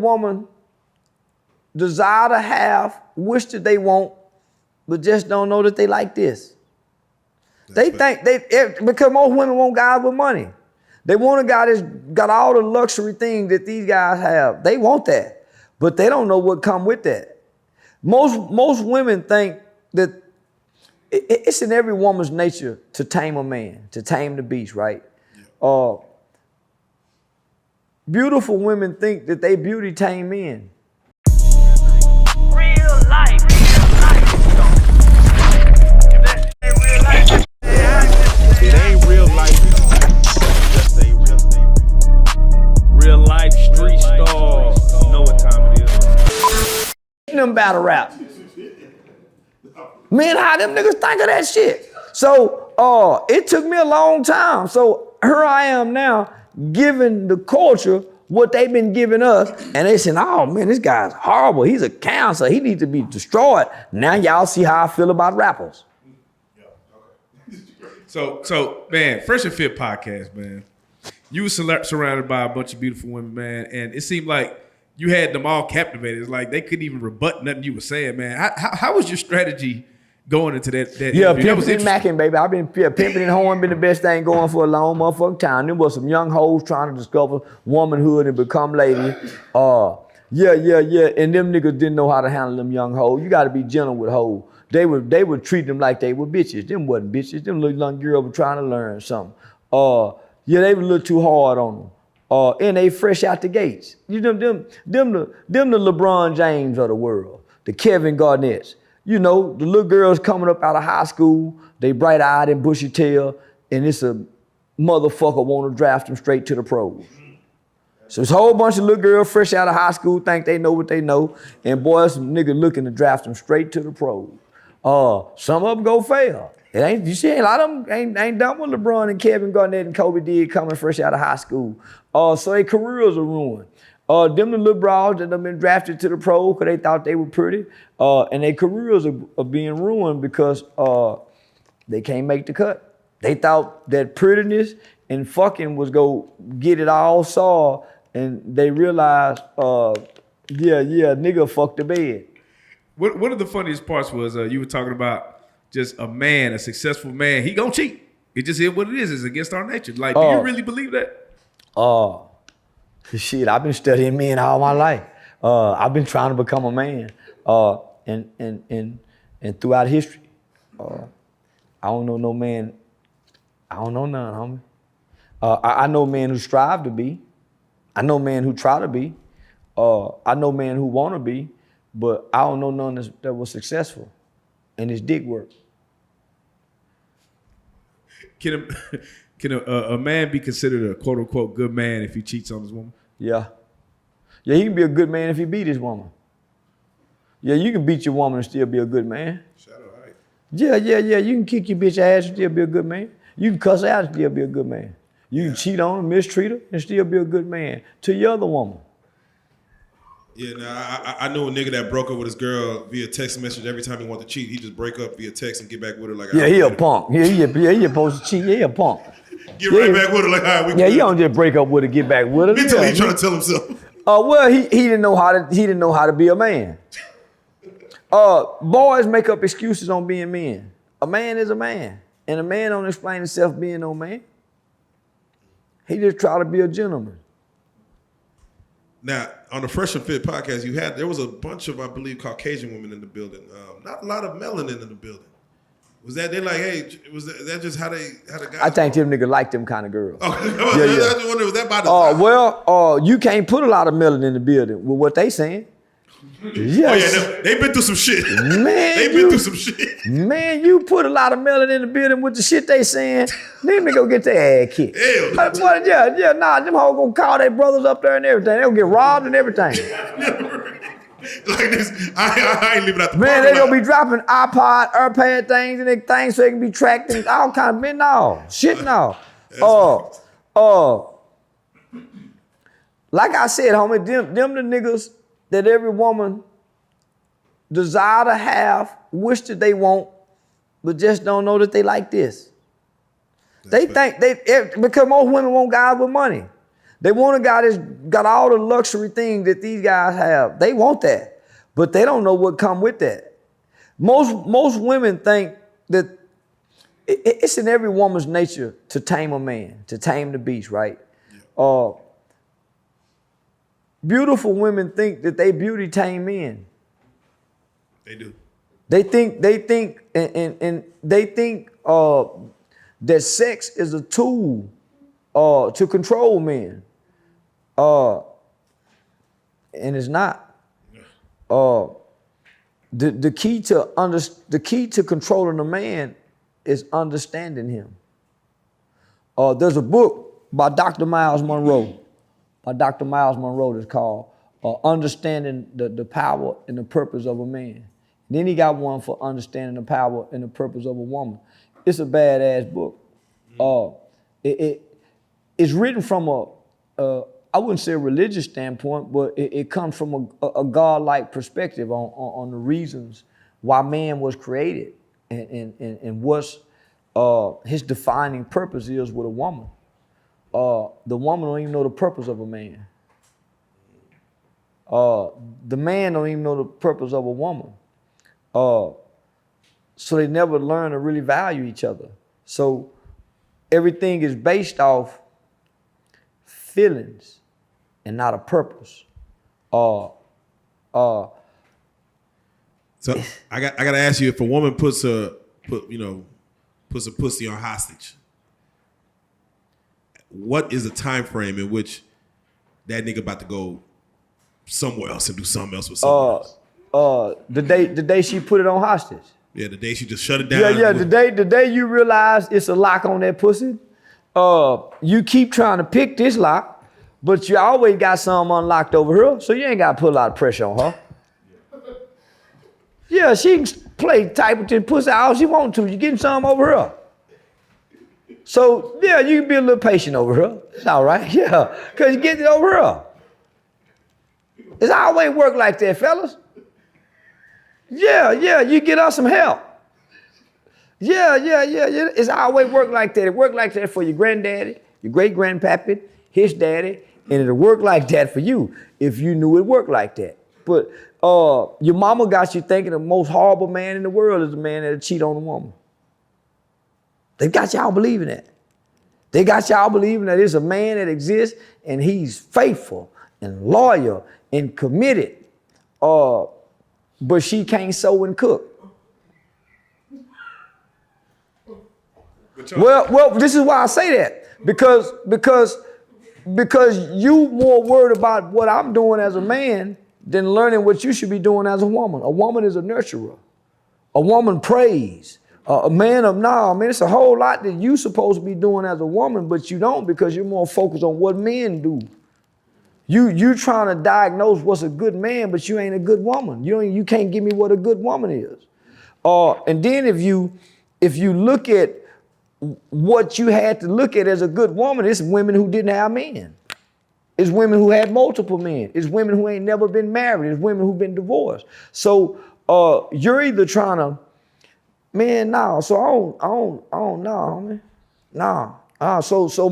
woman desire to have, wish that they want, but just don't know that they like this. Because most women want guys with money. They want a guy that's got all the luxury things that these guys have. They want that, but they don't know what come with that. Most women think that it's in every woman's nature to tame a man, to tame the beast, right? Yeah. Beautiful women think that they beauty tame men. Real life. It ain't real life. Just say real life street stars. You know what time it is. Them battle rap. Man, how them niggas think of that shit? So it took me a long time. So here I am now giving the culture what they've been giving us, and they said, oh man, this guy's horrible. He's a cancer. He needs to be destroyed. Now y'all see how I feel about rappers. So man, Fresh and Fit podcast, man. You were surrounded by a bunch of beautiful women, man, and it seemed like you had them all captivated. It's like they couldn't even rebut nothing you were saying, man. How was your strategy going into that yeah, interview? pimping and macking, baby. I've been pimping and hoeing, been the best thing going for a long motherfucking time. There was some young hoes trying to discover womanhood and become lady. Yeah. And them niggas didn't know how to handle them young hoes. You got to be gentle with hoes. They would treat them like they were bitches. Them wasn't bitches. Them little young girls were trying to learn something. Yeah, they were a little too hard on them. And they fresh out the gates. You know, them the LeBron James of the world, the Kevin Garnett's. You know, the little girls coming up out of high school, they bright-eyed and bushy-tailed, and it's a motherfucker want to draft them straight to the pros. So it's a whole bunch of little girls fresh out of high school think they know what they know, and boys, some niggas looking to draft them straight to the pros. Some of them go fail. You see, a lot of them ain't done what LeBron and Kevin Garnett and Kobe did coming fresh out of high school. So their careers are ruined. Them the little broads that have been drafted to the pro because they thought they were pretty, and their careers are being ruined because they can't make the cut. They thought that prettiness and fucking was go get it all saw, and they realized, nigga fucked the bed. One of the funniest parts was you were talking about just a man, a successful man, he gonna cheat. It just is what it is. It's against our nature. Like, do you really believe that? Shit, I've been studying men all my life. I've been trying to become a man, and throughout history, I don't know no man. I don't know none, homie. I know men who strive to be. I know men who try to be. I know men who want to be, but I don't know none that was successful, and it's dick work. Can a man be considered a quote unquote good man if he cheats on his woman? Yeah, he can be a good man if he beat his woman. Yeah, you can beat your woman and still be a good man. Shadow height. Yeah. You can kick your bitch ass and still be a good man. You can cuss out and still be a good man. You can cheat on her, mistreat her, and still be a good man to your other woman. Yeah, now I know a nigga that broke up with his girl via text message. Every time he wanted to cheat, he just break up via text and get back with her like. Yeah, he a punk. Yeah, he supposed to cheat. Yeah, he a punk. Get right back with her like, all right, we. Yeah, you don't just break up with her, get back with her. Me too. He trying to tell himself. Well, he didn't know how to be a man. Boys make up excuses on being men. A man is a man, and a man don't explain himself being no man. He just try to be a gentleman. Now, on the Fresh and Fit podcast, there was a bunch of, I believe, Caucasian women in the building. Not a lot of melanin in the building. Was that, they like, hey, was that just how the guys? I think them niggas like them kind of girls. Oh, yeah. I just wonder, was that by design? You can't put a lot of melanin in the building with what they saying. Yes. Oh yeah, they've been through some shit. Man, they've been through some shit. Man, you put a lot of melanin in the building with the shit they saying, then they go get their ass kicked. Them hoes gonna call their brothers up there and everything. They'll get robbed and everything. Like this, I ain't leaving out the man, they gonna be dropping iPod, AirPad things and their things so they can be tracked and all kind of men. No, shit no. Like I said, homie, them the niggas that every woman desire to have, wish that they want, but just don't know that they like this. Because most women want guys with money. They want a guy that's got all the luxury things that these guys have. They want that, but they don't know what come with that. Most women think that it's in every woman's nature to tame a man, to tame the beast, right? Yeah. Beautiful women think that they beauty tame men. They do. They think that sex is a tool to control men. And it's not. The key to controlling a man is understanding him. There's a book by Dr. Miles Monroe. That's called Understanding the Power and the Purpose of a Man. Then he got one for Understanding the Power and the Purpose of a Woman. It's a badass book. It's written from I wouldn't say a religious standpoint, but it comes from a God-like perspective on the reasons why man was created and what's his defining purpose is with a woman. The woman don't even know the purpose of a man. The man don't even know the purpose of a woman. So they never learn to really value each other. So everything is based off feelings and not a purpose. So I gotta ask you, if a woman puts a pussy on hostage, what is the time frame in which that nigga about to go somewhere else and do something else with someone else? The day she put it on hostage. Yeah, the day she just shut it down. Yeah. The day you realize it's a lock on that pussy. You keep trying to pick this lock, but you always got something unlocked over here, so you ain't got to put a lot of pressure on her. Yeah, she can play type with this pussy all she wants to. You getting something over here. So, yeah, you can be a little patient over here. It's all right, yeah, because you get it over here. It's always work like that, fellas. Yeah, you get us some help. Yeah. It's always work like that. It worked like that for your granddaddy, your great-grandpappy, his daddy, and it'll work like that for you if you knew it worked like that. But your mama got you thinking the most horrible man in the world is the man that'll cheat on a woman. They got y'all believing that. They got y'all believing that there's a man that exists and he's faithful and loyal and committed, but she can't sew and cook. Well, this is why I say that. Because you more worried about what I'm doing as a man than learning what you should be doing as a woman. A woman is a nurturer. A woman prays. A man it's a whole lot that you supposed to be doing as a woman, but you don't because you're more focused on what men do. You trying to diagnose what's a good man, but you ain't a good woman. You can't give me what a good woman is. And then if you look at what you had to look at as a good woman, it's women who didn't have men. It's women who had multiple men. It's women who ain't never been married. It's women who've been divorced. So you're either trying to, man, nah. So I don't know, homie. Nah. So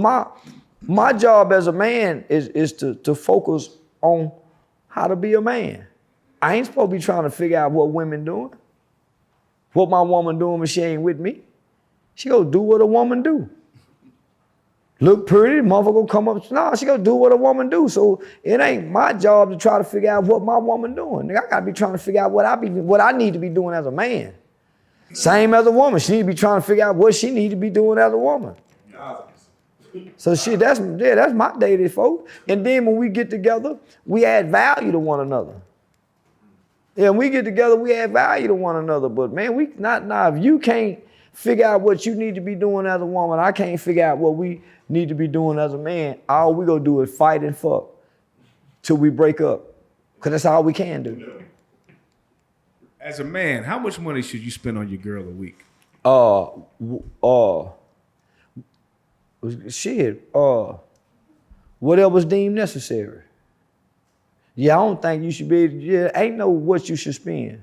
my job as a man is to focus on how to be a man. I ain't supposed to be trying to figure out what women doing. What my woman doing when she ain't with me. She go do what a woman do. Look pretty, motherfucker gonna come up. Nah, she gonna do what a woman do. So it ain't my job to try to figure out what my woman doing. Nigga, I gotta be trying to figure out what I need to be doing as a man. Same as a woman. She need to be trying to figure out what she need to be doing as a woman. So shit, that's my daily folks. And then when we get together, we add value to one another. Yeah, when we get together, we add value to one another. But man, if you can't figure out what you need to be doing as a woman, I can't figure out what we need to be doing as a man. All we gonna do is fight and fuck till we break up. Cause that's all we can do. As a man, how much money should you spend on your girl a week? Whatever's deemed necessary. Yeah, I don't think you should be, ain't no what you should spend.